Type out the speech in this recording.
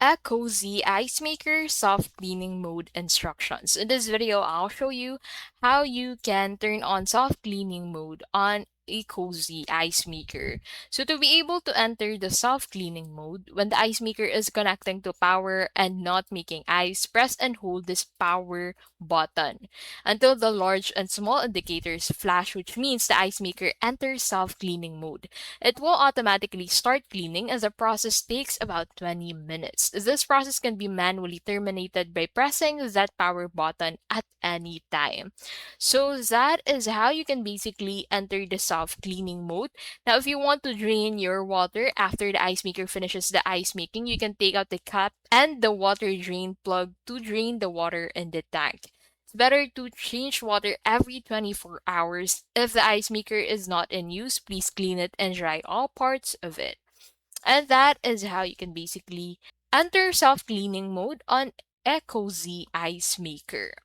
Ecozy Ice Maker Soft Cleaning Mode Instructions. In this video, I'll show you how you can turn on soft cleaning mode on a cozy ice maker. So to be able to enter the soft cleaning mode, when the ice maker is connecting to power and not making ice, press and hold this power button until the large and small indicators flash, which means the ice maker enters soft cleaning mode. It will automatically start cleaning as the process takes about 20 minutes. This process can be manually terminated by pressing that power button at any time. So that is how you can basically enter the soft cleaning mode. Now, if you want to drain your water after the ice maker finishes the ice making, you can take out the cap and the water drain plug to drain the water in the tank. It's better to change water every 24 hours. If the ice maker is not in use, please clean it and dry all parts of it. And that is how you can basically enter self cleaning mode on Ecozy Ice Maker.